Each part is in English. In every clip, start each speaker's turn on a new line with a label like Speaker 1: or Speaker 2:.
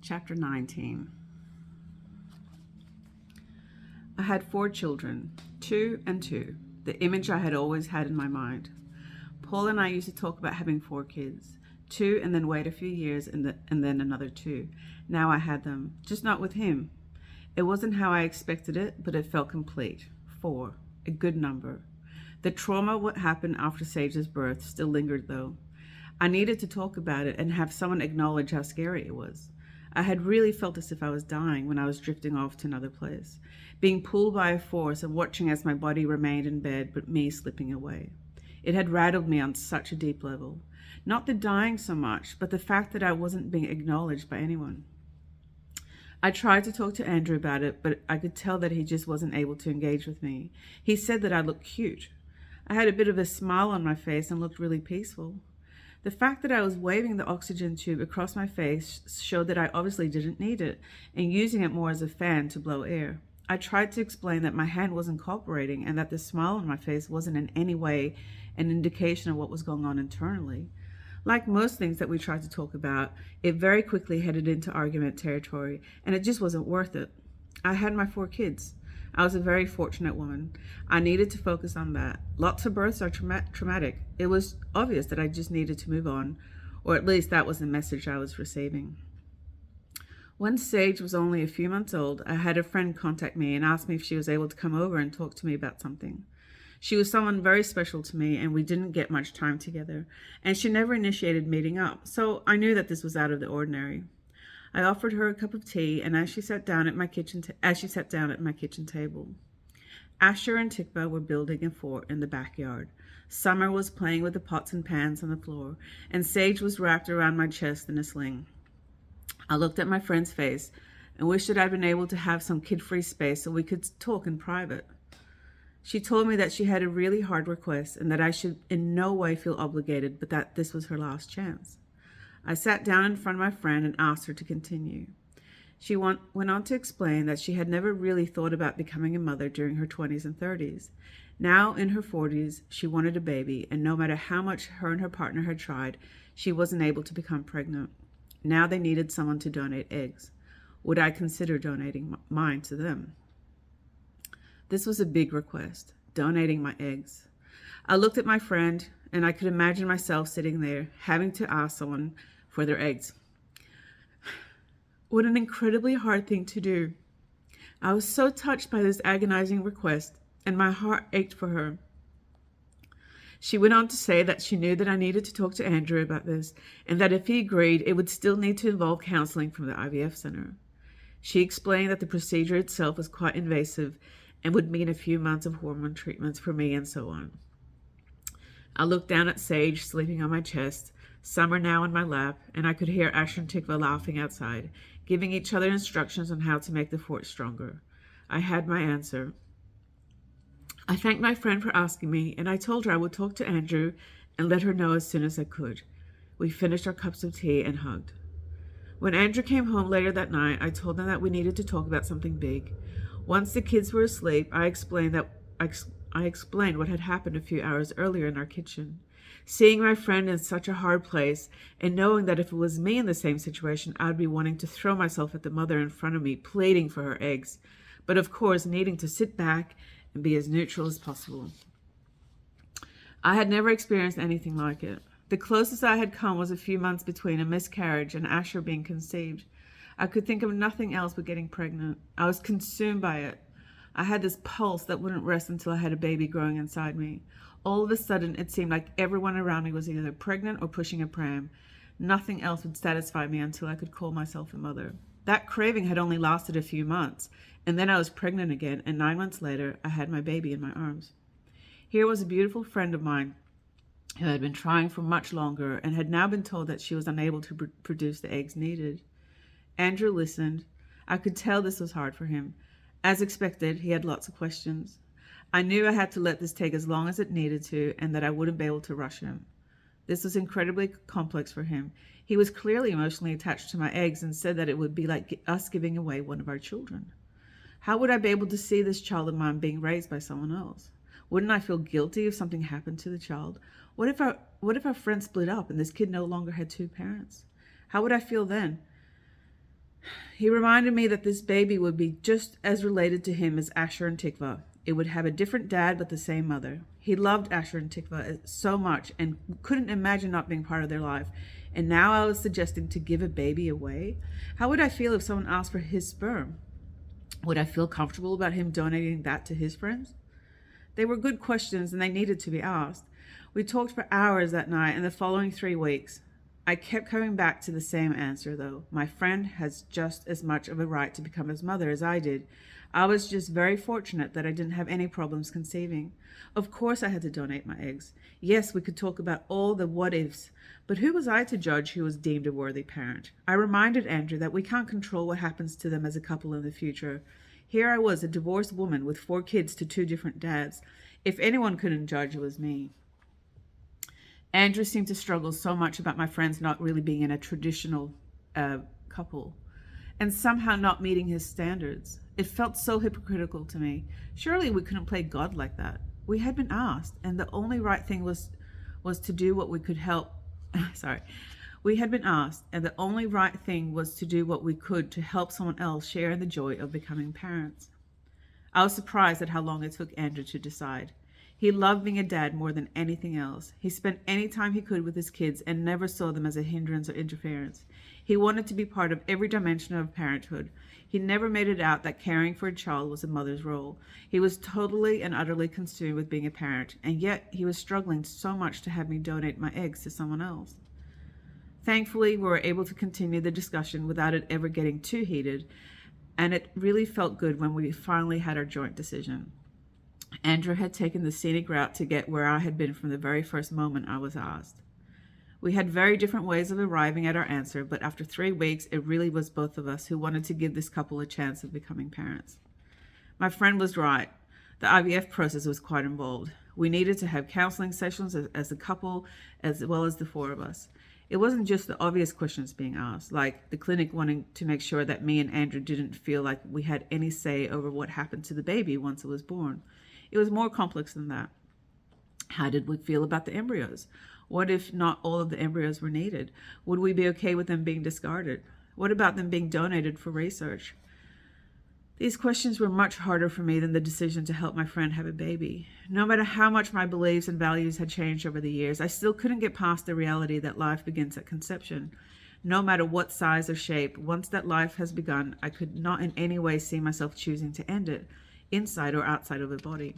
Speaker 1: Chapter 19. I had 4 children, 2 and 2, the image I had always had in my mind. Paul and I used to talk about having 4 kids, 2 and then wait a few years and then another 2. Now I had them, just not with him. It wasn't how I expected it, but it felt complete. 4, a good number. The trauma what happened after Sage's birth still lingered though. I needed to talk about it and have someone acknowledge how scary it was. I had really felt as if I was dying when I was drifting off to another place, being pulled by a force and watching as my body remained in bed but me slipping away. It had rattled me on such a deep level. Not the dying so much, but the fact that I wasn't being acknowledged by anyone. I tried to talk to Andrew about it, but I could tell that he just wasn't able to engage with me. He said that I looked cute. I had a bit of a smile on my face and looked really peaceful. The fact that I was waving the oxygen tube across my face showed that I obviously didn't need it, and using it more as a fan to blow air. I tried to explain that my hand wasn't cooperating and that the smile on my face wasn't in any way an indication of what was going on internally. Like most things that we tried to talk about, it very quickly headed into argument territory, and it just wasn't worth it. I had my 4 kids. I was a very fortunate woman. I needed to focus on that. Lots of births are traumatic. It was obvious that I just needed to move on, or at least that was the message I was receiving. When Sage was only a few months old, I had a friend contact me and ask me if she was able to come over and talk to me about something. She was someone very special to me, and we didn't get much time together, and she never initiated meeting up, so I knew that this was out of the ordinary. I offered her a cup of tea, and as she sat down at my kitchen table, Asher and Tikva were building a fort in the backyard. Summer was playing with the pots and pans on the floor, and Sage was wrapped around my chest in a sling. I looked at my friend's face and wished that I'd been able to have some kid-free space so we could talk in private. She told me that she had a really hard request and that I should in no way feel obligated, but that this was her last chance. I sat down in front of my friend and asked her to continue. She went on to explain that she had never really thought about becoming a mother during her 20s and 30s. Now, in her 40s, she wanted a baby, and no matter how much her and her partner had tried, she wasn't able to become pregnant. Now they needed someone to donate eggs. Would I consider donating mine to them? This was a big request, donating my eggs. I looked at my friend, and I could imagine myself sitting there, having to ask someone for their eggs. What an incredibly hard thing to do. I was so touched by this agonizing request, and my heart ached for her. She went on to say that she knew that I needed to talk to Andrew about this, and that if he agreed, it would still need to involve counseling from the IVF center. She explained that the procedure itself was quite invasive and would mean a few months of hormone treatments for me and so on. I looked down at Sage sleeping on my chest, Summer now in my lap, and I could hear Asher and Tikva laughing outside, giving each other instructions on how to make the fort stronger. I had my answer. I thanked my friend for asking me, and I told her I would talk to Andrew and let her know as soon as I could. We finished our cups of tea and hugged. When Andrew came home later that night, I told him that we needed to talk about something big. Once the kids were asleep, I explained what had happened a few hours earlier in our kitchen. Seeing my friend in such a hard place, and knowing that if it was me in the same situation, I'd be wanting to throw myself at the mother in front of me, pleading for her eggs, but of course needing to sit back and be as neutral as possible. I had never experienced anything like it. The closest I had come was a few months between a miscarriage and Asher being conceived. I could think of nothing else but getting pregnant. I was consumed by it. I had this pulse that wouldn't rest until I had a baby growing inside me. All of a sudden, it seemed like everyone around me was either pregnant or pushing a pram. Nothing else would satisfy me until I could call myself a mother. That craving had only lasted a few months, and then I was pregnant again, and 9 months later, I had my baby in my arms. Here was a beautiful friend of mine who had been trying for much longer and had now been told that she was unable to produce the eggs needed. Andrew listened. I could tell this was hard for him. As expected, he had lots of questions. I knew I had to let this take as long as it needed to, and that I wouldn't be able to rush him. This was incredibly complex for him. He was clearly emotionally attached to my eggs and said that it would be like us giving away one of our children. How would I be able to see this child of mine being raised by someone else? Wouldn't I feel guilty if something happened to the child? What if our friends split up and this kid no longer had 2 parents? How would I feel then? He reminded me that this baby would be just as related to him as Asher and Tikva. It would have a different dad but the same mother. He loved Asher and Tikva so much and couldn't imagine not being part of their life. And now I was suggesting to give a baby away? How would I feel if someone asked for his sperm? Would I feel comfortable about him donating that to his friends? They were good questions and they needed to be asked. We talked for hours that night and the following 3 weeks. I kept coming back to the same answer, though. My friend has just as much of a right to become his mother as I did. I was just very fortunate that I didn't have any problems conceiving. Of course I had to donate my eggs. Yes, we could talk about all the what-ifs, but who was I to judge who was deemed a worthy parent? I reminded Andrew that we can't control what happens to them as a couple in the future. Here I was, a divorced woman with 4 kids to 2 different dads. If anyone couldn't judge, it was me. Andrew seemed to struggle so much about my friends not really being in a traditional couple and somehow not meeting his standards. It felt so hypocritical to me. Surely we couldn't play God like that. We had been asked, and the only right thing was to do what we could help. We had been asked, and the only right thing was to do what we could to help someone else share in the joy of becoming parents. I was surprised at how long it took Andrew to decide. He loved being a dad more than anything else. He spent any time he could with his kids and never saw them as a hindrance or interference. He wanted to be part of every dimension of parenthood. He never made it out that caring for a child was a mother's role. He was totally and utterly consumed with being a parent, and yet he was struggling so much to have me donate my eggs to someone else. Thankfully, we were able to continue the discussion without it ever getting too heated, and it really felt good when we finally had our joint decision. Andrew had taken the scenic route to get where I had been from the very first moment I was asked. We had very different ways of arriving at our answer, but after 3 weeks, it really was both of us who wanted to give this couple a chance of becoming parents. My friend was right. The IVF process was quite involved. We needed to have counseling sessions as a couple, as well as the 4 of us. It wasn't just the obvious questions being asked, like the clinic wanting to make sure that me and Andrew didn't feel like we had any say over what happened to the baby once it was born. It was more complex than that. How did we feel about the embryos? What if not all of the embryos were needed? Would we be okay with them being discarded? What about them being donated for research? These questions were much harder for me than the decision to help my friend have a baby. No matter how much my beliefs and values had changed over the years, I still couldn't get past the reality that life begins at conception. No matter what size or shape, once that life has begun, I could not in any way see myself choosing to end it, inside or outside of a body.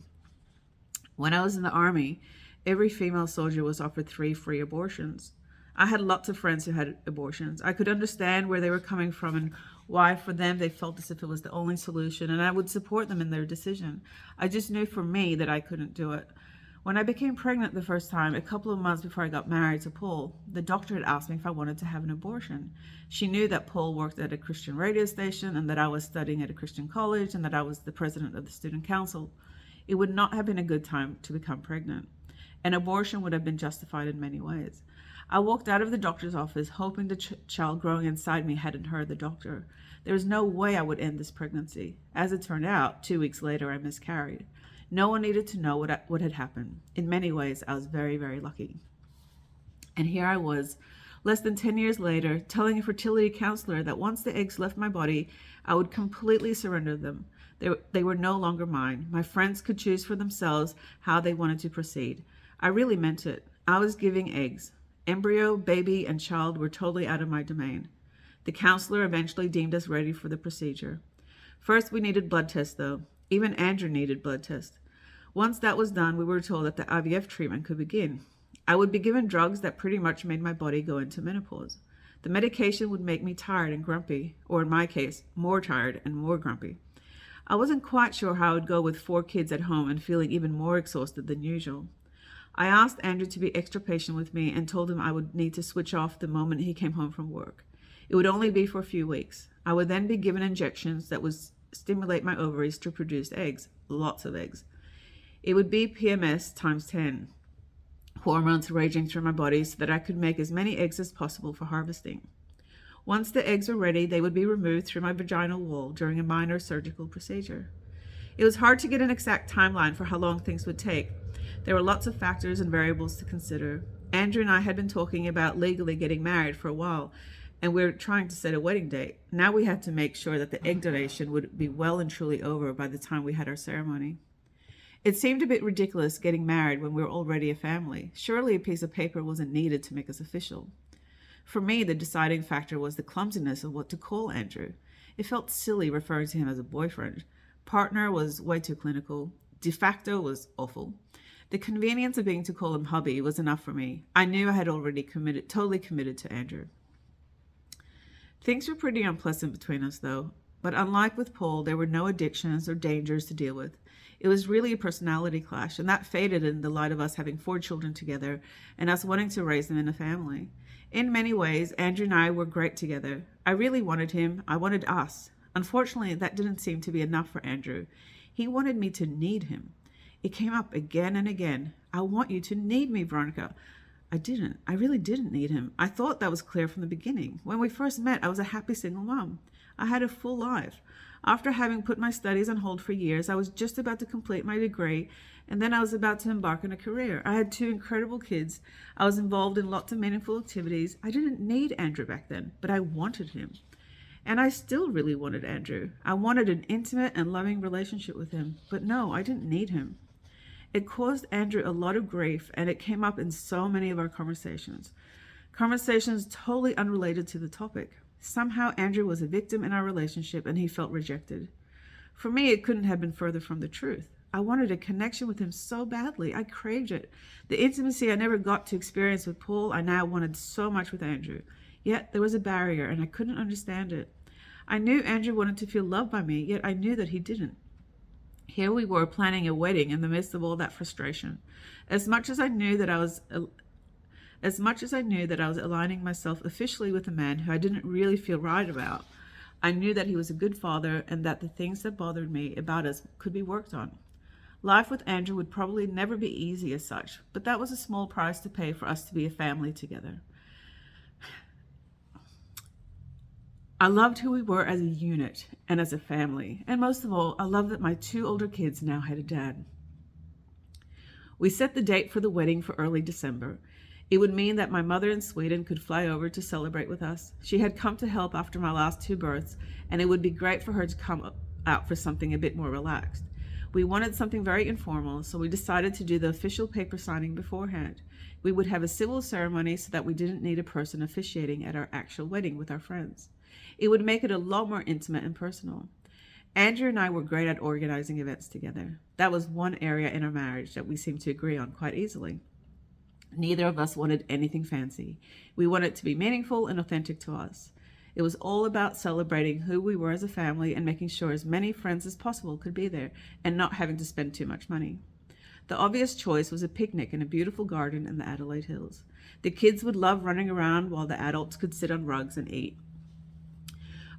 Speaker 1: When I was in the army, every female soldier was offered 3 free abortions. I had lots of friends who had abortions. I could understand where they were coming from and why for them they felt as if it was the only solution, and I would support them in their decision. I just knew for me that I couldn't do it. When I became pregnant the first time, a couple of months before I got married to Paul, the doctor had asked me if I wanted to have an abortion. She knew that Paul worked at a Christian radio station and that I was studying at a Christian college and that I was the president of the student council. It would not have been a good time to become pregnant. An abortion would have been justified in many ways. I walked out of the doctor's office hoping the child growing inside me hadn't heard the doctor. There was no way I would end this pregnancy. As it turned out, 2 weeks later I miscarried. No one needed to know what had happened. In many ways, I was very, very lucky. And here I was, less than 10 years later, telling a fertility counselor that once the eggs left my body, I would completely surrender them. They were no longer mine. My friends could choose for themselves how they wanted to proceed. I really meant it. I was giving eggs. Embryo, baby, and child were totally out of my domain. The counselor eventually deemed us ready for the procedure. First, we needed blood tests, though. Even Andrew needed blood tests. Once that was done, we were told that the IVF treatment could begin. I would be given drugs that pretty much made my body go into menopause. The medication would make me tired and grumpy, or in my case, more tired and more grumpy. I wasn't quite sure how I would go with 4 kids at home and feeling even more exhausted than usual. I asked Andrew to be extra patient with me and told him I would need to switch off the moment he came home from work. It would only be for a few weeks. I would then be given injections that would stimulate my ovaries to produce eggs, lots of eggs. It would be PMS times 10, hormones raging through my body so that I could make as many eggs as possible for harvesting. Once the eggs were ready, they would be removed through my vaginal wall during a minor surgical procedure. It was hard to get an exact timeline for how long things would take. There were lots of factors and variables to consider. Andrew and I had been talking about legally getting married for a while, and we're trying to set a wedding date. Now we had to make sure that the egg donation would be well and truly over by the time we had our ceremony. It seemed a bit ridiculous getting married when we were already a family. Surely a piece of paper wasn't needed to make us official. For me, the deciding factor was the clumsiness of what to call Andrew. It felt silly referring to him as a boyfriend. Partner was way too clinical. De facto was awful. The convenience of being to call him hubby was enough for me. I knew I had already totally committed to Andrew. Things were pretty unpleasant between us, though. But unlike with Paul, there were no addictions or dangers to deal with. It was really a personality clash, and that faded in the light of us having 4 children together and us wanting to raise them in a family. In many ways, Andrew and I were great together. I really wanted him. I wanted us. Unfortunately, that didn't seem to be enough for Andrew. He wanted me to need him. It came up again and again. I want you to need me, Veronica. I didn't. I really didn't need him. I thought that was clear from the beginning. When we first met, I was a happy single mom. I had a full life. After having put my studies on hold for years, I was just about to complete my degree, and then I was about to embark on a career. I had 2 incredible kids. I was involved in lots of meaningful activities. I didn't need Andrew back then, but I wanted him. And I still really wanted Andrew. I wanted an intimate and loving relationship with him, but no, I didn't need him. It caused Andrew a lot of grief, and it came up in so many of our conversations. Conversations totally unrelated to the topic. Somehow Andrew was a victim in our relationship, and he felt rejected. For me, it couldn't have been further from the truth. I wanted a connection with him so badly. I craved it. The intimacy I never got to experience with Paul, I now wanted so much with Andrew. Yet there was a barrier, and I couldn't understand it. I knew Andrew wanted to feel loved by me, yet I knew that he didn't. Here we were planning a wedding in the midst of all that frustration. As much as I knew that I was aligning myself officially with a man who I didn't really feel right about, I knew that he was a good father and that the things that bothered me about us could be worked on. Life with Andrew would probably never be easy as such, but that was a small price to pay for us to be a family together. I loved who we were as a unit and as a family, and most of all, I loved that my 2 older kids now had a dad. We set the date for the wedding for early December. It would mean that my mother in Sweden could fly over to celebrate with us. She had come to help after my last 2 births, and it would be great for her to come out for something a bit more relaxed. We wanted something very informal, so we decided to do the official paper signing beforehand. We would have a civil ceremony so that we didn't need a person officiating at our actual wedding with our friends. It would make it a lot more intimate and personal. Andrew and I were great at organizing events together. That was one area in our marriage that we seemed to agree on quite easily. Neither of us wanted anything fancy. We wanted it to be meaningful and authentic to us. It was all about celebrating who we were as a family and making sure as many friends as possible could be there and not having to spend too much money. The obvious choice was a picnic in a beautiful garden in the Adelaide Hills. The kids would love running around while the adults could sit on rugs and eat.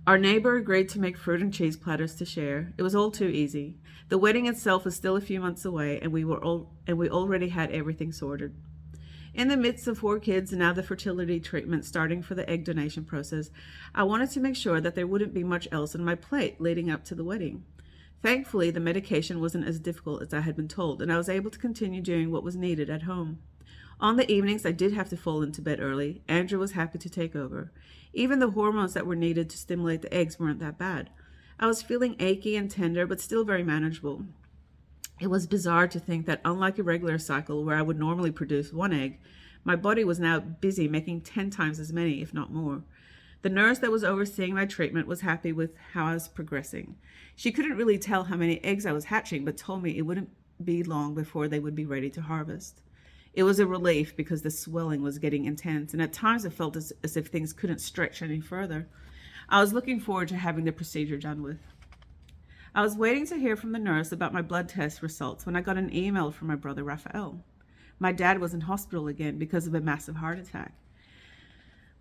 Speaker 1: Our neighbor agreed to make fruit and cheese platters to share. It was all too easy. The wedding itself was still a few months away, and we already had everything sorted. In the midst of 4 kids and now the fertility treatment starting for the egg donation process, I wanted to make sure that there wouldn't be much else on my plate leading up to the wedding. Thankfully, the medication wasn't as difficult as I had been told, and I was able to continue doing what was needed at home. On the evenings, I did have to fall into bed early. Andrew was happy to take over. Even the hormones that were needed to stimulate the eggs weren't that bad. I was feeling achy and tender, but still very manageable. It was bizarre to think that, unlike a regular cycle where I would normally produce 1 egg, my body was now busy making 10 times as many, if not more. The nurse that was overseeing my treatment was happy with how I was progressing. She couldn't really tell how many eggs I was hatching, but told me it wouldn't be long before they would be ready to harvest. It was a relief because the swelling was getting intense, and at times it felt as if things couldn't stretch any further. I was looking forward to having the procedure done with. I was waiting to hear from the nurse about my blood test results when I got an email from my brother Raphael. My dad was in hospital again because of a massive heart attack.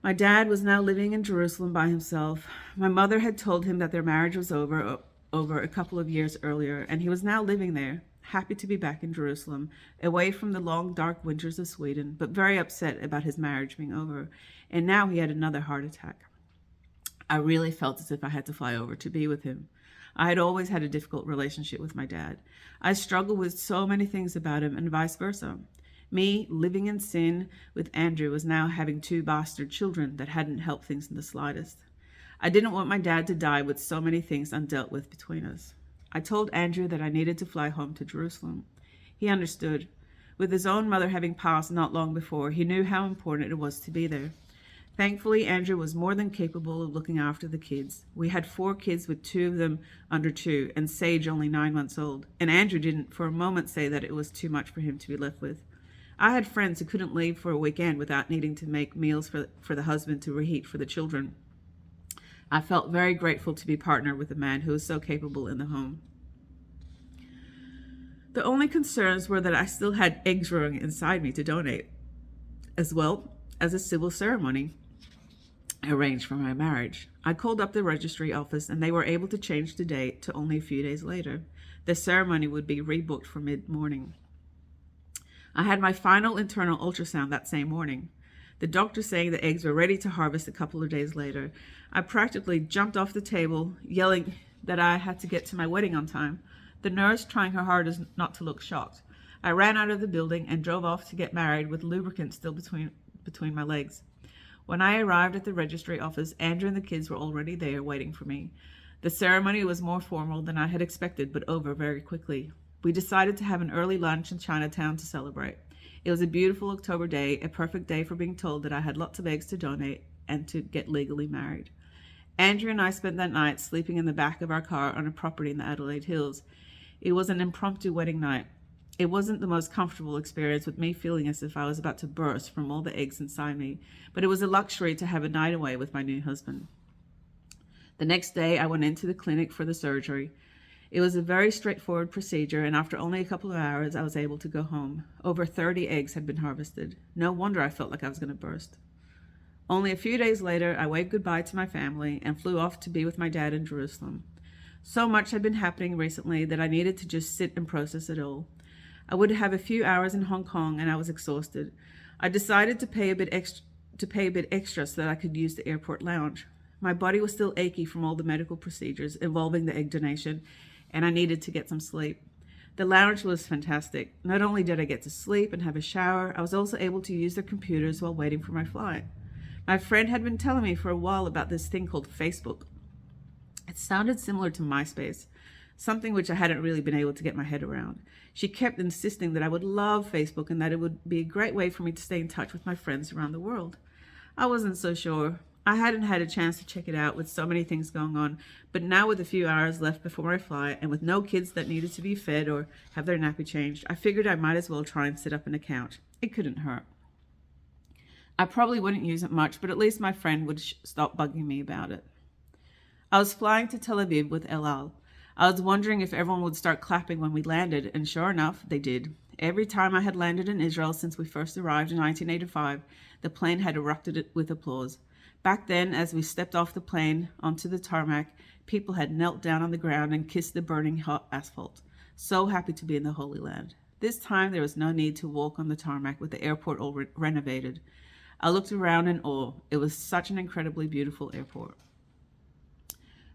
Speaker 1: My dad was now living in Jerusalem by himself. My mother had told him that their marriage was over a couple of years earlier, and he was now living there, happy to be back in Jerusalem, away from the long, dark winters of Sweden, but very upset about his marriage being over. And now he had another heart attack. I really felt as if I had to fly over to be with him. I had always had a difficult relationship with my dad. I struggled with so many things about him and vice versa. Me, living in sin with Andrew, was now having two bastard children that hadn't helped things in the slightest. I didn't want my dad to die with so many things undealt with between us. I told Andrew that I needed to fly home to Jerusalem. He understood. With his own mother having passed not long before, he knew how important it was to be there. Thankfully, Andrew was more than capable of looking after the kids. We had 4 kids, with 2 of them under 2, and Sage only 9 months old. And Andrew didn't for a moment say that it was too much for him to be left with. I had friends who couldn't leave for a weekend without needing to make meals for the husband to reheat for the children. I felt very grateful to be partnered with a man who was so capable in the home. The only concerns were that I still had eggs growing inside me to donate, as well as a civil ceremony arranged for my marriage. I called up the registry office and they were able to change the date to only a few days later. The ceremony would be rebooked for mid-morning. I had my final internal ultrasound that same morning. The doctor saying the eggs were ready to harvest a couple of days later. I practically jumped off the table, yelling that I had to get to my wedding on time. The nurse trying her hardest not to look shocked. I ran out of the building and drove off to get married with lubricant still between my legs. When I arrived at the registry office, Andrew and the kids were already there waiting for me. The ceremony was more formal than I had expected, but over very quickly. We decided to have an early lunch in Chinatown to celebrate. It was a beautiful October day, a perfect day for being told that I had lots of eggs to donate and to get legally married. Andrew and I spent that night sleeping in the back of our car on a property in the Adelaide Hills. It was an impromptu wedding night. It wasn't the most comfortable experience, with me feeling as if I was about to burst from all the eggs inside me, but it was a luxury to have a night away with my new husband. The next day, I went into the clinic for the surgery. It was a very straightforward procedure, and after only a couple of hours, I was able to go home. Over 30 eggs had been harvested. No wonder I felt like I was going to burst. Only a few days later, I waved goodbye to my family and flew off to be with my dad in Jerusalem. So much had been happening recently that I needed to just sit and process it all. I would have a few hours in Hong Kong, and I was exhausted. I decided to pay a bit extra so that I could use the airport lounge. My body was still achy from all the medical procedures involving the egg donation, and I needed to get some sleep. The lounge was fantastic. Not only did I get to sleep and have a shower, I was also able to use their computers while waiting for my flight. My friend had been telling me for a while about this thing called Facebook. It sounded similar to MySpace, something which I hadn't really been able to get my head around. She kept insisting that I would love Facebook and that it would be a great way for me to stay in touch with my friends around the world. I wasn't so sure. I hadn't had a chance to check it out with so many things going on, but now with a few hours left before my flight and with no kids that needed to be fed or have their nappy changed, I figured I might as well try and set up an account. It couldn't hurt. I probably wouldn't use it much, but at least my friend would stop bugging me about it. I was flying to Tel Aviv with El Al. I was wondering if everyone would start clapping when we landed, and sure enough, they did. Every time I had landed in Israel since we first arrived in 1985, the plane had erupted with applause. Back then, as we stepped off the plane onto the tarmac, people had knelt down on the ground and kissed the burning hot asphalt. So happy to be in the Holy Land. This time, there was no need to walk on the tarmac with the airport all renovated. I looked around in awe. It was such an incredibly beautiful airport.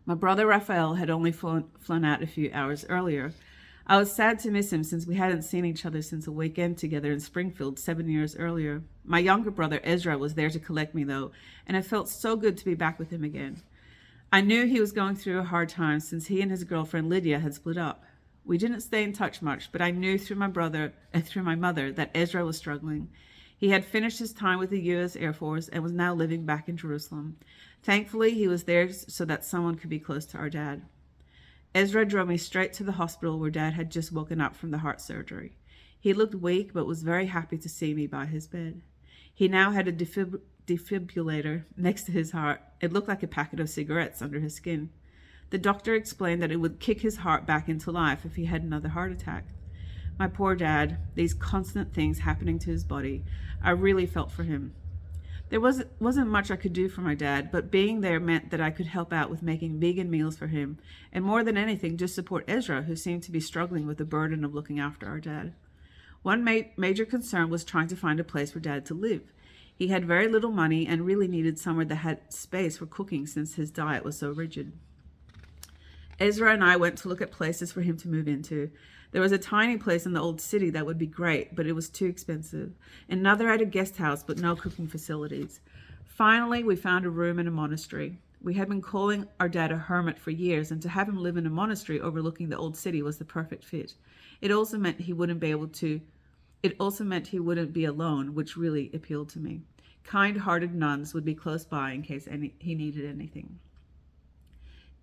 Speaker 1: My brother Raphael had only flown out a few hours earlier. I was sad to miss him since we hadn't seen each other since a weekend together in Springfield 7 years earlier. My younger brother Ezra was there to collect me though, and it felt so good to be back with him again. I knew he was going through a hard time since he and his girlfriend Lydia had split up. We didn't stay in touch much, but I knew through my mother that Ezra was struggling. He had finished his time with the U.S. Air Force and was now living back in Jerusalem. Thankfully, he was there so that someone could be close to our dad. Ezra drove me straight to the hospital where Dad had just woken up from the heart surgery. He looked weak but was very happy to see me by his bed. He now had a defibrillator next to his heart. It looked like a packet of cigarettes under his skin. The doctor explained that it would kick his heart back into life if he had another heart attack. My poor dad, these constant things happening to his body. I really felt for him. There wasn't much I could do for my dad, but being there meant that I could help out with making vegan meals for him, and more than anything, just support Ezra, who seemed to be struggling with the burden of looking after our dad. One major concern was trying to find a place for Dad to live. He had very little money and really needed somewhere that had space for cooking since his diet was so rigid. Ezra and I went to look at places for him to move into. There was a tiny place in the old city that would be great, but it was too expensive. Another had a guest house, but no cooking facilities. Finally, we found a room in a monastery. We had been calling our dad a hermit for years, and to have him live in a monastery overlooking the old city was the perfect fit. It also meant he wouldn't be alone, which really appealed to me. Kind-hearted nuns would be close by in case he needed anything.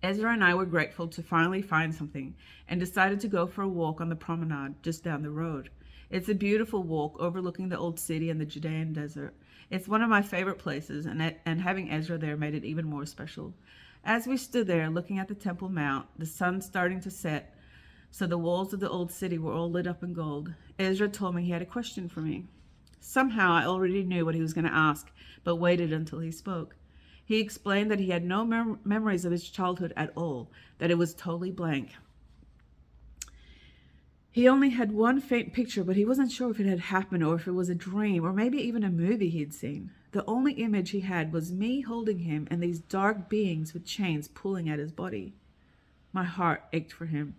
Speaker 1: Ezra and I were grateful to finally find something and decided to go for a walk on the promenade just down the road. It's a beautiful walk overlooking the old city and the Judean desert. It's one of my favorite places, and having Ezra there made it even more special. As we stood there looking at the Temple Mount, the sun starting to set, so the walls of the old city were all lit up in gold, Ezra told me he had a question for me. Somehow I already knew what he was going to ask, but waited until he spoke. He explained that he had no memories of his childhood at all, that it was totally blank. He only had one faint picture, but he wasn't sure if it had happened or if it was a dream or maybe even a movie he'd seen. The only image he had was me holding him and these dark beings with chains pulling at his body. My heart ached for him.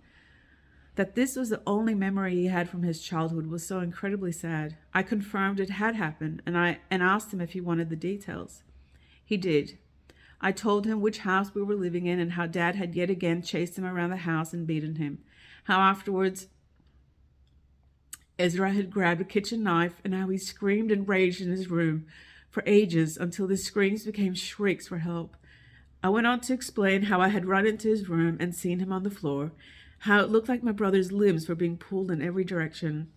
Speaker 1: That this was the only memory he had from his childhood was so incredibly sad. I confirmed it had happened and asked him if he wanted the details. He did. I told him which house we were living in and how Dad had yet again chased him around the house and beaten him. How afterwards Ezra had grabbed a kitchen knife and how he screamed and raged in his room for ages until the screams became shrieks for help. I went on to explain how I had run into his room and seen him on the floor, how it looked like my brother's limbs were being pulled in every direction.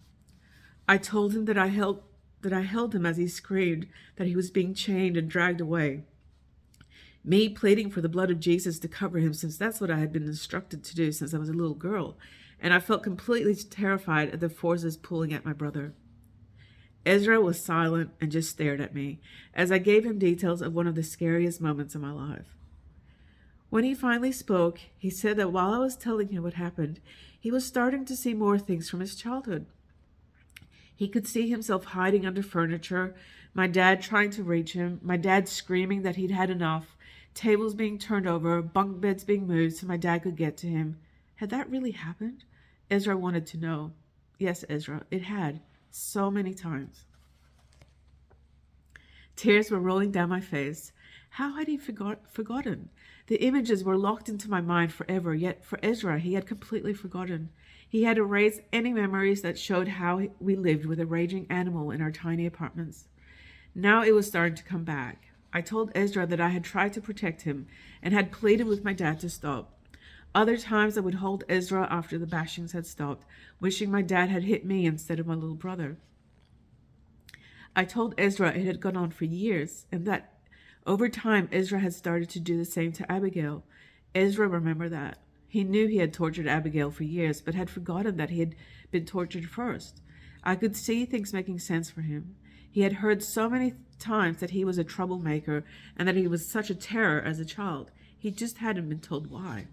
Speaker 1: I told him that I held him as he screamed, that he was being chained and dragged away. Me pleading for the blood of Jesus to cover him, since that's what I had been instructed to do since I was a little girl, and I felt completely terrified at the forces pulling at my brother. Ezra was silent and just stared at me as I gave him details of one of the scariest moments of my life. When he finally spoke, he said that while I was telling him what happened, he was starting to see more things from his childhood. He could see himself hiding under furniture, my dad trying to reach him, my dad screaming that he'd had enough, tables being turned over, bunk beds being moved so my dad could get to him. Had that really happened? Ezra wanted to know. Yes, Ezra, it had. So many times. Tears were rolling down my face. How had he forgotten? The images were locked into my mind forever, yet for Ezra, he had completely forgotten. He had erased any memories that showed how we lived with a raging animal in our tiny apartments. Now it was starting to come back. I told Ezra that I had tried to protect him and had pleaded with my dad to stop. Other times I would hold Ezra after the bashings had stopped, wishing my dad had hit me instead of my little brother. I told Ezra it had gone on for years, and that over time Ezra had started to do the same to Abigail. Ezra remembered that. He knew he had tortured Abigail for years, but had forgotten that he had been tortured first. I could see things making sense for him. He had heard so many times that he was a troublemaker and that he was such a terror as a child. He just hadn't been told why.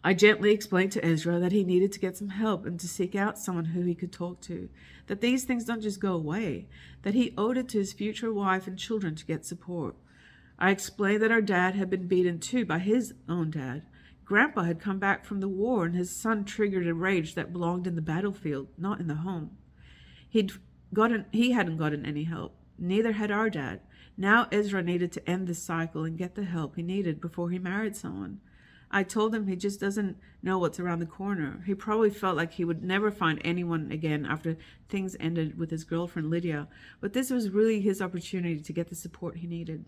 Speaker 1: I gently explained to Ezra that he needed to get some help and to seek out someone who he could talk to, that these things don't just go away, that he owed it to his future wife and children to get support. I explained that our dad had been beaten too by his own dad. Grandpa had come back from the war and his son triggered a rage that belonged in the battlefield, not in the home. He hadn't gotten any help. Neither had our dad. Now Ezra needed to end this cycle and get the help he needed before he married someone. I told him he just doesn't know what's around the corner. He probably felt like he would never find anyone again after things ended with his girlfriend Lydia, but this was really his opportunity to get the support he needed.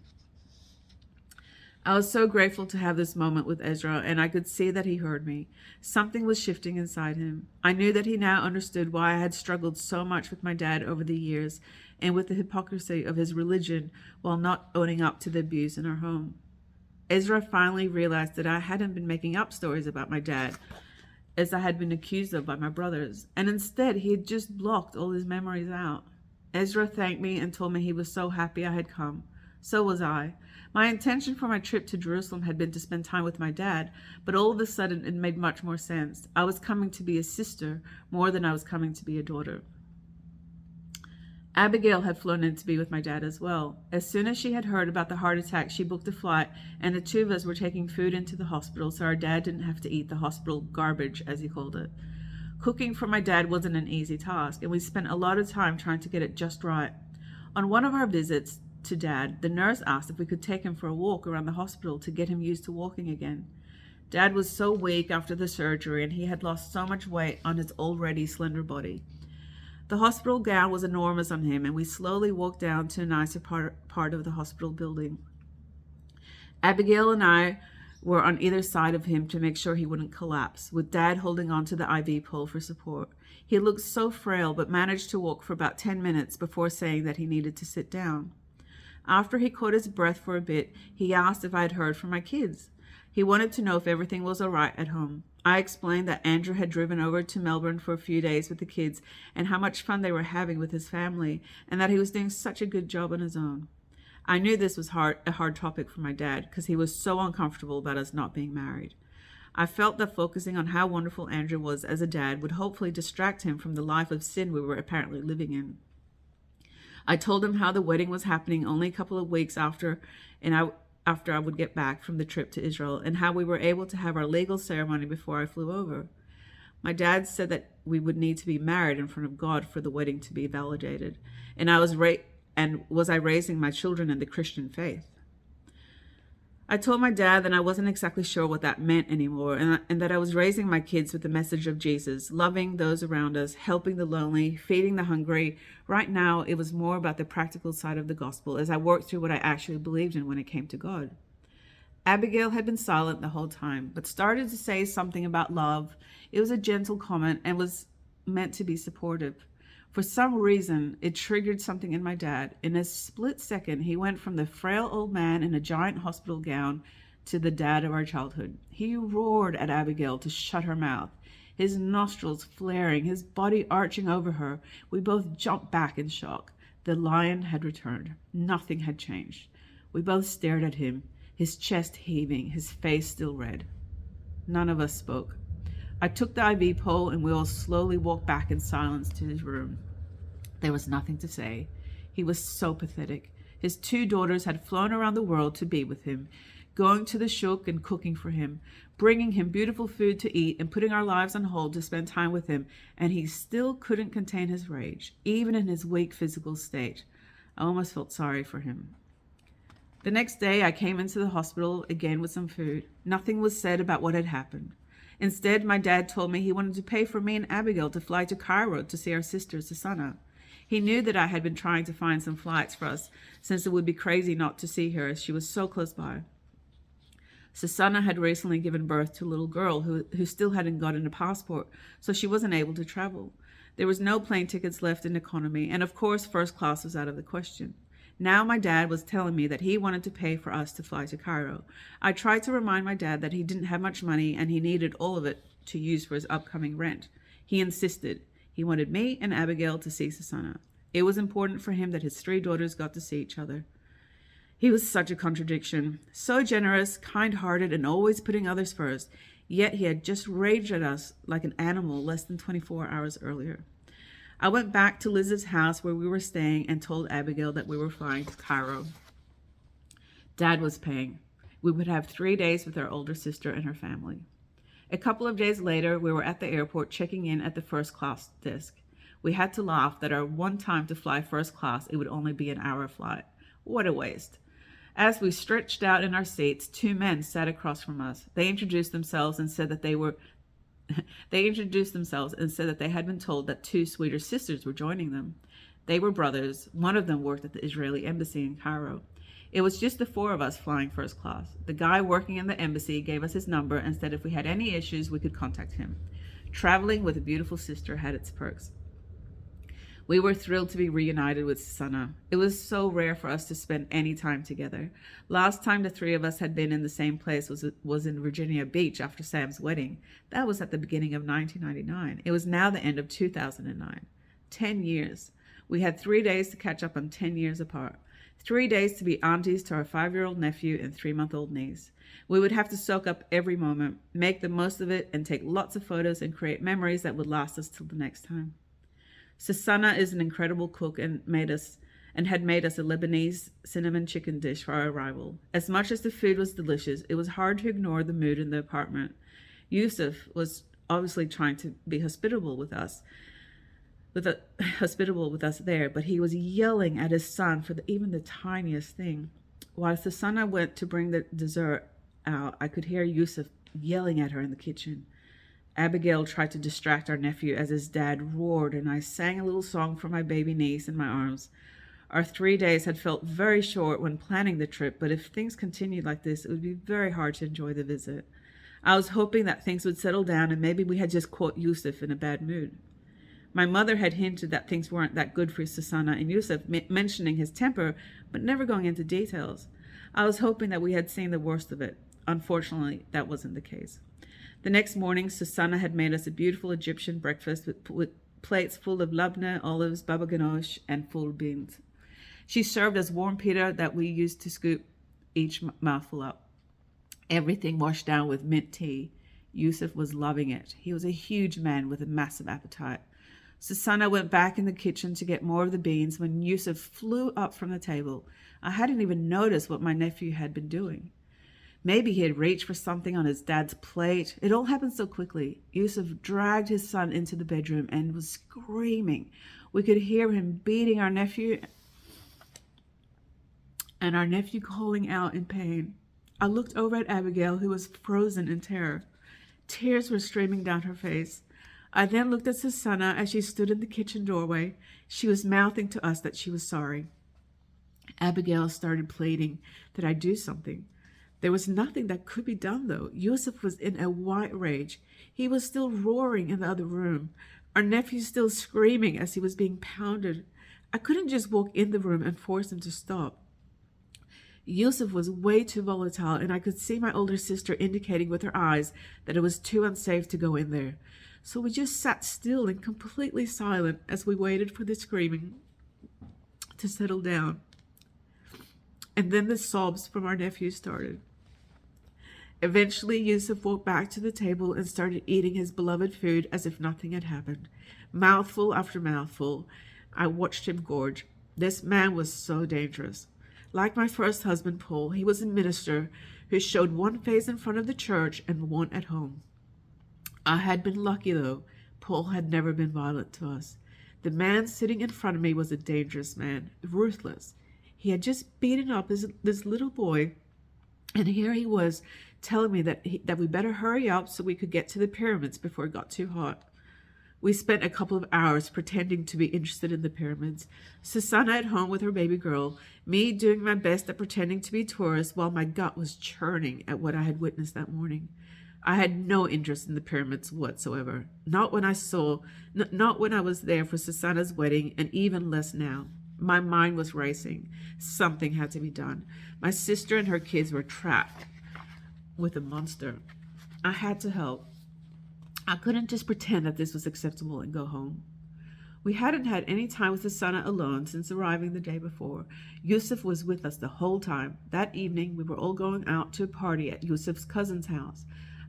Speaker 1: I was so grateful to have this moment with Ezra, and I could see that he heard me. Something was shifting inside him. I knew that he now understood why I had struggled so much with my dad over the years and with the hypocrisy of his religion while not owning up to the abuse in our home. Ezra finally realized that I hadn't been making up stories about my dad, as I had been accused of by my brothers, and instead he had just blocked all his memories out. Ezra thanked me and told me he was so happy I had come. So was I. My intention for my trip to Jerusalem had been to spend time with my dad, but all of a sudden it made much more sense. I was coming to be a sister more than I was coming to be a daughter. Abigail had flown in to be with my dad as well. As soon as she had heard about the heart attack, she booked a flight, and the two of us were taking food into the hospital so our dad didn't have to eat the hospital garbage, as he called it. Cooking for my dad wasn't an easy task, and we spent a lot of time trying to get it just right. On one of our visits to Dad, the nurse asked if we could take him for a walk around the hospital to get him used to walking again. Dad was so weak after the surgery, and he had lost so much weight on his already slender body. The hospital gown was enormous on him, and we slowly walked down to a nicer part of the hospital building. Abigail and I were on either side of him to make sure he wouldn't collapse, with Dad holding on to the IV pole for support. He looked so frail, but managed to walk for about 10 minutes before saying that he needed to sit down. After he caught his breath for a bit, he asked if I had heard from my kids. He wanted to know if everything was all right at home. I explained that Andrew had driven over to Melbourne for a few days with the kids and how much fun they were having with his family, and that he was doing such a good job on his own. I knew this was a hard topic for my dad because he was so uncomfortable about us not being married. I felt that focusing on how wonderful Andrew was as a dad would hopefully distract him from the life of sin we were apparently living in. I told him how the wedding was happening only a couple of weeks after I would get back from the trip to Israel, and how we were able to have our legal ceremony before I flew over. My dad said that we would need to be married in front of God for the wedding to be validated, and was I raising my children in the Christian faith? I told my dad that I wasn't exactly sure what that meant anymore, and that I was raising my kids with the message of Jesus, loving those around us, helping the lonely, feeding the hungry. Right now, it was more about the practical side of the gospel as I worked through what I actually believed in when it came to God. Abigail had been silent the whole time, but started to say something about love. It was a gentle comment and was meant to be supportive. For some reason, it triggered something in my dad. In a split second, he went from the frail old man in a giant hospital gown to the dad of our childhood. He roared at Abigail to shut her mouth, his nostrils flaring, his body arching over her. We both jumped back in shock. The lion had returned. Nothing had changed. We both stared at him, his chest heaving, his face still red. None of us spoke. I took the IV pole and we all slowly walked back in silence to his room. There was nothing to say. He was so pathetic. His 2 daughters had flown around the world to be with him, going to the shuk and cooking for him, bringing him beautiful food to eat and putting our lives on hold to spend time with him, and he still couldn't contain his rage, even in his weak physical state. I almost felt sorry for him. The next day, I came into the hospital again with some food. Nothing was said about what had happened. Instead, my dad told me he wanted to pay for me and Abigail to fly to Cairo to see our sister, Susanna. He knew that I had been trying to find some flights for us, since it would be crazy not to see her as she was so close by. Susanna had recently given birth to a little girl who still hadn't gotten a passport, so she wasn't able to travel. There was no plane tickets left in economy, and of course first class was out of the question. Now my dad was telling me that he wanted to pay for us to fly to Cairo. I tried to remind my dad that he didn't have much money and he needed all of it to use for his upcoming rent. He insisted. He wanted me and Abigail to see Susanna. It was important for him that his 3 daughters got to see each other. He was such a contradiction. So generous, kind-hearted, and always putting others first. Yet he had just raged at us like an animal less than 24 hours earlier. I went back to Liz's house where we were staying and told Abigail that we were flying to Cairo. Dad was paying. We would have 3 days with our older sister and her family. A couple of days later, we were at the airport checking in at the first class desk. We had to laugh that our one time to fly first class, it would only be an hour flight. What a waste. As we stretched out in our seats, 2 men sat across from us. They introduced themselves and said that they had been told that 2 Swedish sisters were joining them. They were brothers. One of them worked at the Israeli embassy in Cairo. It was just the 4 of us flying first class. The guy working in the embassy gave us his number and said if we had any issues, we could contact him. Traveling with a beautiful sister had its perks. We were thrilled to be reunited with Susanna. It was so rare for us to spend any time together. Last time the 3 of us had been in the same place was in Virginia Beach after Sam's wedding. That was at the beginning of 1999. It was now the end of 2009. 10 years. We had 3 days to catch up on 10 years apart. 3 days to be aunties to our 5-year-old nephew and 3-month-old niece. We would have to soak up every moment, make the most of it, and take lots of photos and create memories that would last us till the next time. Susanna is an incredible cook and had made us a Lebanese cinnamon chicken dish for our arrival. As much as the food was delicious, it was hard to ignore the mood in the apartment. Yusuf was obviously trying to be hospitable with us there, but he was yelling at his son for even the tiniest thing. Whilst the son I went to bring the dessert out, I could hear Yusuf yelling at her in the kitchen. Abigail tried to distract our nephew as his dad roared, and I sang a little song for my baby niece in my arms. Our 3 days had felt very short when planning the trip, but if things continued like this, it would be very hard to enjoy the visit. I was hoping that things would settle down and maybe we had just caught Yusuf in a bad mood. My mother had hinted that things weren't that good for Susanna and Yusuf, mentioning his temper, but never going into details. I was hoping that we had seen the worst of it. Unfortunately, that wasn't the case. The next morning, Susanna had made us a beautiful Egyptian breakfast with plates full of labneh, olives, baba ganoush, and full beans. She served us warm pita that we used to scoop each mouthful up. Everything washed down with mint tea. Yusuf was loving it. He was a huge man with a massive appetite. Susanna went back in the kitchen to get more of the beans when Yusuf flew up from the table. I hadn't even noticed what my nephew had been doing. Maybe he had reached for something on his dad's plate. It all happened so quickly. Yusuf dragged his son into the bedroom and was screaming. We could hear him beating our nephew and our nephew calling out in pain. I looked over at Abigail, who was frozen in terror. Tears were streaming down her face. I then looked at Susanna as she stood in the kitchen doorway. She was mouthing to us that she was sorry. Abigail started pleading that I do something. There was nothing that could be done, though. Yusuf was in a white rage. He was still roaring in the other room. Our nephew still screaming as he was being pounded. I couldn't just walk in the room and force him to stop. Yusuf was way too volatile, and I could see my older sister indicating with her eyes that it was too unsafe to go in there. So we just sat still and completely silent as we waited for the screaming to settle down. And then the sobs from our nephew started. Eventually, Yusuf walked back to the table and started eating his beloved food as if nothing had happened. Mouthful after mouthful, I watched him gorge. This man was so dangerous. Like my first husband, Paul, he was a minister who showed one face in front of the church and one at home. I had been lucky, though. Paul had never been violent to us. The man sitting in front of me was a dangerous man, ruthless. He had just beaten up this little boy, and here he was telling me that we better hurry up so we could get to the pyramids before it got too hot. We spent a couple of hours pretending to be interested in the pyramids. Susanna at home with her baby girl, me doing my best at pretending to be tourists while my gut was churning at what I had witnessed that morning. I had no interest in the pyramids whatsoever. Not when I was there for Susanna's wedding, and even less now. My mind was racing. Something had to be done. My sister and her kids were trapped with a monster. I had to help. I couldn't just pretend that this was acceptable and go home. We hadn't had any time with Susanna alone since arriving the day before. Yusuf was with us the whole time. That evening, we were all going out to a party at Yusuf's cousin's house.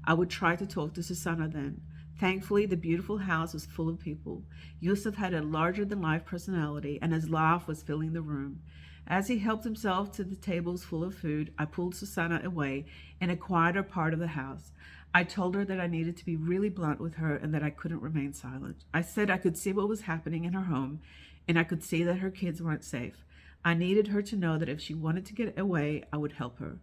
Speaker 1: I would try to talk to Susanna then. Thankfully, the beautiful house was full of people. Yusuf had a larger-than-life personality, and his laugh was filling the room. As he helped himself to the tables full of food, I pulled Susanna away in a quieter part of the house. I told her that I needed to be really blunt with her and that I couldn't remain silent. I said I could see what was happening in her home, and I could see that her kids weren't safe. I needed her to know that if she wanted to get away, I would help her.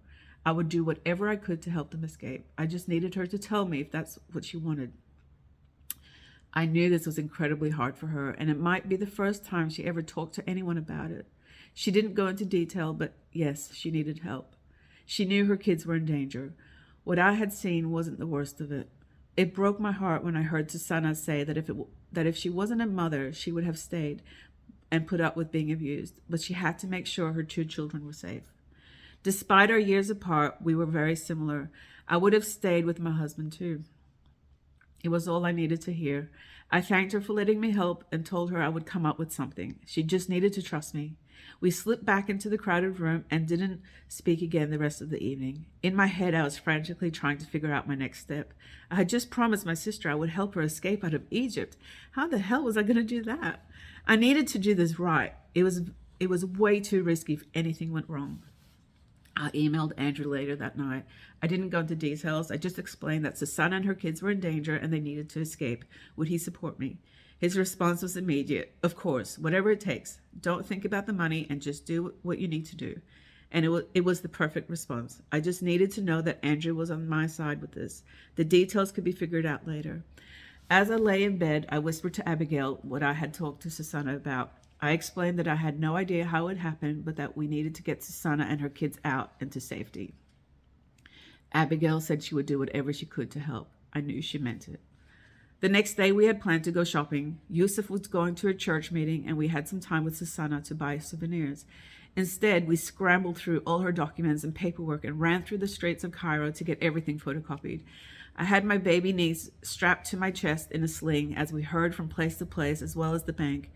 Speaker 1: I would do whatever I could to help them escape. I just needed her to tell me if that's what she wanted. I knew this was incredibly hard for her, and it might be the first time she ever talked to anyone about it. She didn't go into detail, but yes, she needed help. She knew her kids were in danger. What I had seen wasn't the worst of it. It broke my heart when I heard Susanna say that if she wasn't a mother, she would have stayed and put up with being abused, but she had to make sure her 2 children were safe. Despite our years apart, we were very similar. I would have stayed with my husband too. It was all I needed to hear. I thanked her for letting me help and told her I would come up with something. She just needed to trust me. We slipped back into the crowded room and didn't speak again the rest of the evening. In my head, I was frantically trying to figure out my next step. I had just promised my sister I would help her escape out of Egypt. How the hell was I going to do that? I needed to do this right. It was way too risky if anything went wrong. I emailed Andrew later that night. I didn't go into details. I just explained that Susanna and her kids were in danger and they needed to escape. Would he support me? His response was immediate. Of course, whatever it takes. Don't think about the money and just do what you need to do. And it was the perfect response. I just needed to know that Andrew was on my side with this. The details could be figured out later. As I lay in bed, I whispered to Abigail what I had talked to Susanna about. I explained that I had no idea how it happened, but that we needed to get Susanna and her kids out and to safety. Abigail said she would do whatever she could to help. I knew she meant it. The next day we had planned to go shopping. Yusuf was going to a church meeting and we had some time with Susanna to buy souvenirs. Instead, we scrambled through all her documents and paperwork and ran through the streets of Cairo to get everything photocopied. I had my baby niece strapped to my chest in a sling as we hurried from place to place as well as the bank.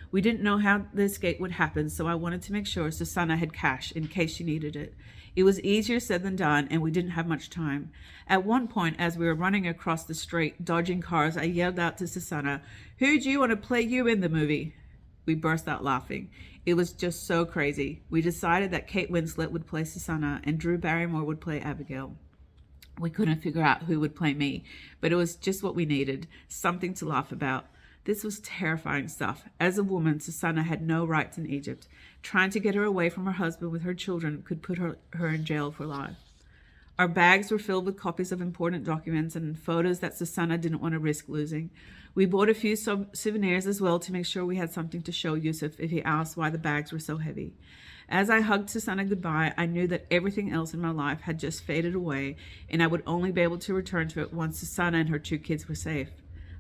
Speaker 1: We didn't know how the escape would happen, so I wanted to make sure Susanna had cash in case she needed it. It was easier said than done, and we didn't have much time. At one point, as we were running across the street, dodging cars, I yelled out to Susanna, "Who do you want to play you in the movie?" We burst out laughing. It was just so crazy. We decided that Kate Winslet would play Susanna and Drew Barrymore would play Abigail. We couldn't figure out who would play me, but it was just what we needed, something to laugh about. This was terrifying stuff. As a woman, Susanna had no rights in Egypt. Trying to get her away from her husband with her children could put her in jail for life. Our bags were filled with copies of important documents and photos that Susanna didn't want to risk losing. We bought a few souvenirs as well to make sure we had something to show Yusuf if he asked why the bags were so heavy. As I hugged Susanna goodbye, I knew that everything else in my life had just faded away, and I would only be able to return to it once Susanna and her 2 kids were safe.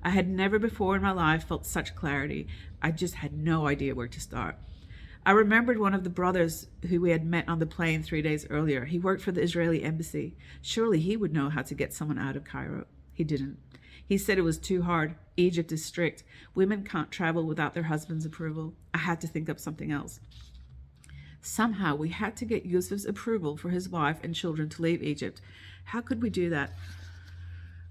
Speaker 1: I had never before in my life felt such clarity. I just had no idea where to start. I remembered one of the brothers who we had met on the plane 3 days earlier. He worked for the Israeli embassy. Surely he would know how to get someone out of Cairo. He didn't. He said it was too hard. Egypt is strict. Women can't travel without their husband's approval. I had to think up something else. Somehow we had to get Yusuf's approval for his wife and children to leave Egypt. How could we do that?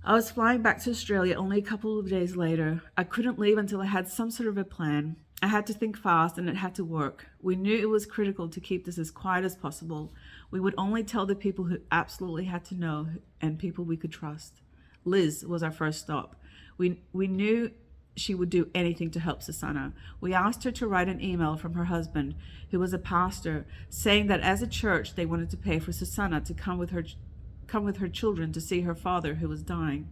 Speaker 1: I was flying back to Australia only a couple of days later. I couldn't leave until I had some sort of a plan. I had to think fast and it had to work. We knew it was critical to keep this as quiet as possible. We would only tell the people who absolutely had to know and people we could trust. Liz was our first stop. We knew she would do anything to help Susanna. We asked her to write an email from her husband, who was a pastor, saying that as a church they wanted to pay for Susanna to come with her children to see her father, who was dying.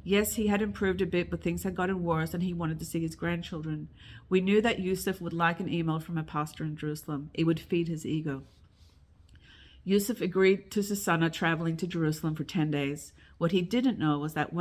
Speaker 1: Yes, he had improved a bit, but things had gotten worse and he wanted to see his grandchildren. We knew that Yusuf would like an email from a pastor in Jerusalem. It would feed his ego. Yusuf agreed to Susanna traveling to Jerusalem for 10 days. What he didn't know was that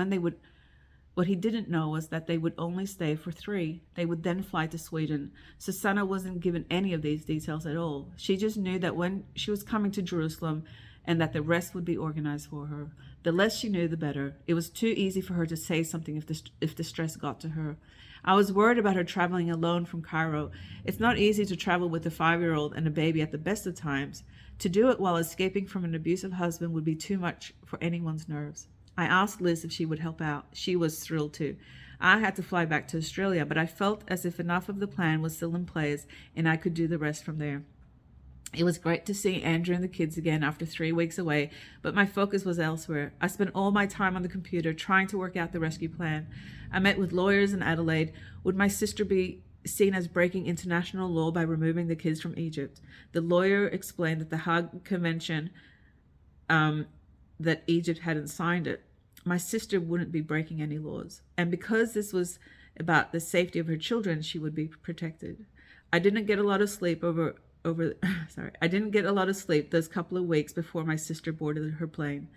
Speaker 1: they would only stay for 3. They would then fly to Sweden. Susanna wasn't given any of these details at all. She just knew that when she was coming to Jerusalem, and that the rest would be organized for her. The less she knew, the better. It was too easy for her to say something if the stress got to her. I was worried about her traveling alone from Cairo. It's not easy to travel with a 5-year-old and a baby at the best of times. To do it while escaping from an abusive husband would be too much for anyone's nerves. I asked Liz if she would help out. She was thrilled to. I had to fly back to Australia, but I felt as if enough of the plan was still in place and I could do the rest from there. It was great to see Andrew and the kids again after 3 weeks away, but my focus was elsewhere. I spent all my time on the computer trying to work out the rescue plan. I met with lawyers in Adelaide. Would my sister be seen as breaking international law by removing the kids from Egypt? The lawyer explained that the Hague Convention, that Egypt hadn't signed it. My sister wouldn't be breaking any laws. And because this was about the safety of her children, she would be protected. I didn't get a lot of sleep those couple of weeks before my sister boarded her plane.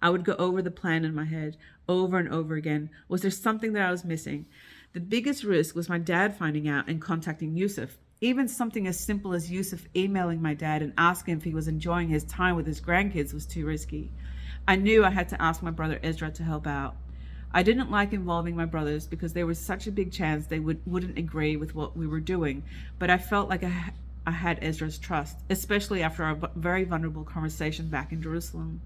Speaker 1: I would go over the plan in my head over and over again. Was there something that I was missing? The biggest risk was my dad finding out and contacting Yusuf. Even something as simple as Yusuf emailing my dad and asking if he was enjoying his time with his grandkids was too risky. I knew I had to ask my brother Ezra to help out. I didn't like involving my brothers because there was such a big chance they wouldn't agree with what we were doing, but I felt like I had Ezra's trust, especially after our very vulnerable conversation back in Jerusalem.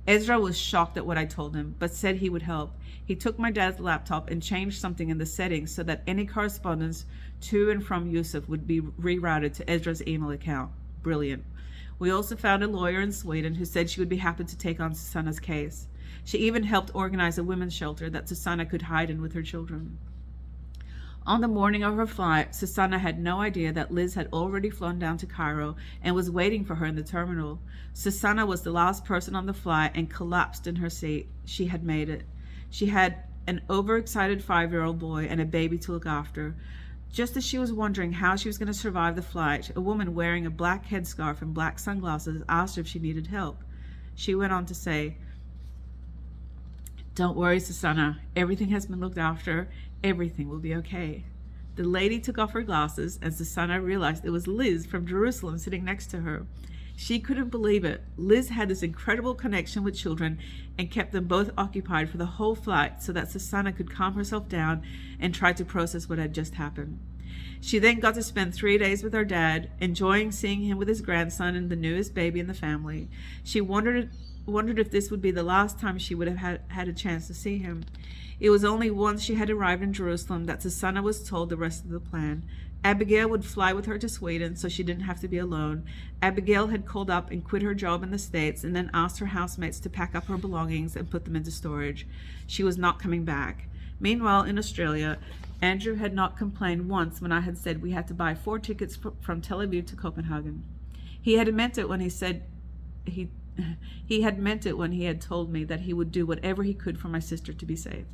Speaker 1: Ezra was shocked at what I told him, but said he would help. He took my dad's laptop and changed something in the settings so that any correspondence to and from Yusuf would be rerouted to Ezra's email account. Brilliant. We also found a lawyer in Sweden who said she would be happy to take on Susanna's case. She even helped organize a women's shelter that Susanna could hide in with her children. On the morning of her flight, Susanna had no idea that Liz had already flown down to Cairo and was waiting for her in the terminal. Susanna was the last person on the flight and collapsed in her seat. She had made it. She had an overexcited 5-year-old boy and a baby to look after. Just as she was wondering how she was going to survive the flight, a woman wearing a black headscarf and black sunglasses asked her if she needed help. She went on to say, "Don't worry, Susanna. Everything has been looked after. Everything will be okay." The lady took off her glasses, and Susanna realized it was Liz from Jerusalem sitting next to her. She couldn't believe it. Liz had this incredible connection with children and kept them both occupied for the whole flight so that Susanna could calm herself down and try to process what had just happened. She then got to spend 3 days with her dad, enjoying seeing him with his grandson and the newest baby in the family. She wondered if this would be the last time she would have had a chance to see him. It was only once she had arrived in Jerusalem that Susanna was told the rest of the plan. Abigail would fly with her to Sweden so she didn't have to be alone. Abigail had called up and quit her job in the States and then asked her housemates to pack up her belongings and put them into storage. She was not coming back. Meanwhile, in Australia, Andrew had not complained once when I had said we had to buy 4 tickets from Tel Aviv to Copenhagen. He had meant it when he said he had meant it when he had told me that he would do whatever he could for my sister to be safe.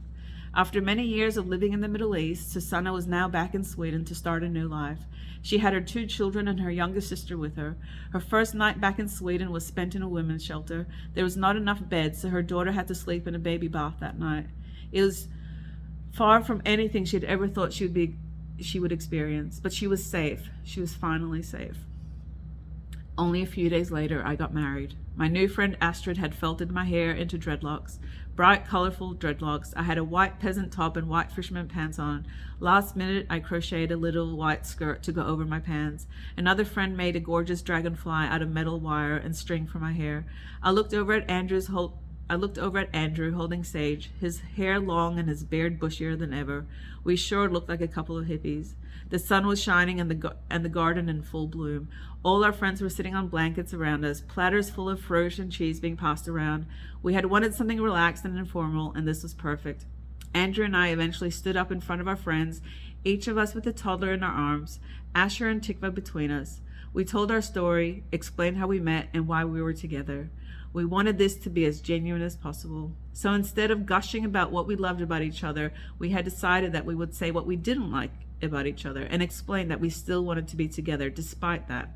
Speaker 1: After many years of living in the Middle East, Susanna was now back in Sweden to start a new life. She had her 2 children and her youngest sister with her. Her first night back in Sweden was spent in a women's shelter. There was not enough beds, so her daughter had to sleep in a baby bath that night. It was far from anything she had ever thought she would experience, but she was safe. She was finally safe. Only a few days later, I got married. My new friend Astrid had felted my hair into dreadlocks, bright, colorful dreadlocks. I had a white peasant top and white fisherman pants on. Last minute, I crocheted a little white skirt to go over my pants. Another friend made a gorgeous dragonfly out of metal wire and string for my hair. I looked over at Andrew holding Sage, his hair long and his beard bushier than ever. We sure looked like a couple of hippies. The sun was shining and the garden in full bloom. All our friends were sitting on blankets around us, platters full of fruit and cheese being passed around. We had wanted something relaxed and informal, and this was perfect. Andrew and I eventually stood up in front of our friends, each of us with a toddler in our arms, Asher and Tikva between us. We told our story, explained how we met and why we were together. We wanted this to be as genuine as possible. So instead of gushing about what we loved about each other, we had decided that we would say what we didn't like about each other and explain that we still wanted to be together despite that.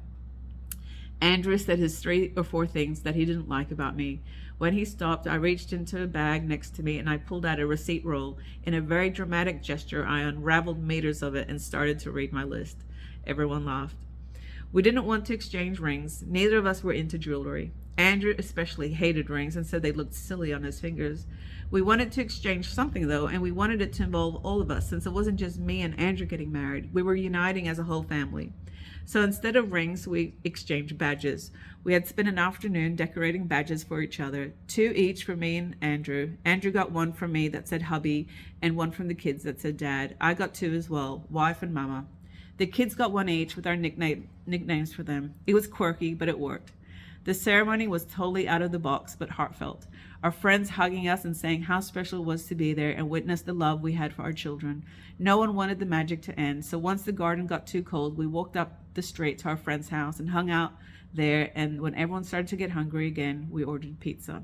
Speaker 1: Andrew said his 3 or 4 things that he didn't like about me. When he stopped, I reached into a bag next to me and I pulled out a receipt roll. In a very dramatic gesture, I unraveled meters of it and started to read my list. Everyone laughed. We didn't want to exchange rings. Neither of us were into jewelry. Andrew especially hated rings and said they looked silly on his fingers. We wanted to exchange something, though, and we wanted it to involve all of us, since it wasn't just me and Andrew getting married. We were uniting as a whole family. So instead of rings, we exchanged badges. We had spent an afternoon decorating badges for each other, 2 each for me and Andrew. Andrew got one from me that said hubby and one from the kids that said dad. I got 2 as well, wife and mama. The kids got 1 each with our nicknames for them. It was quirky, but it worked. The ceremony was totally out of the box, but heartfelt. Our friends hugging us and saying how special it was to be there and witness the love we had for our children. No one wanted the magic to end, so once the garden got too cold, we walked up the street to our friend's house and hung out there, and when everyone started to get hungry again, we ordered pizza.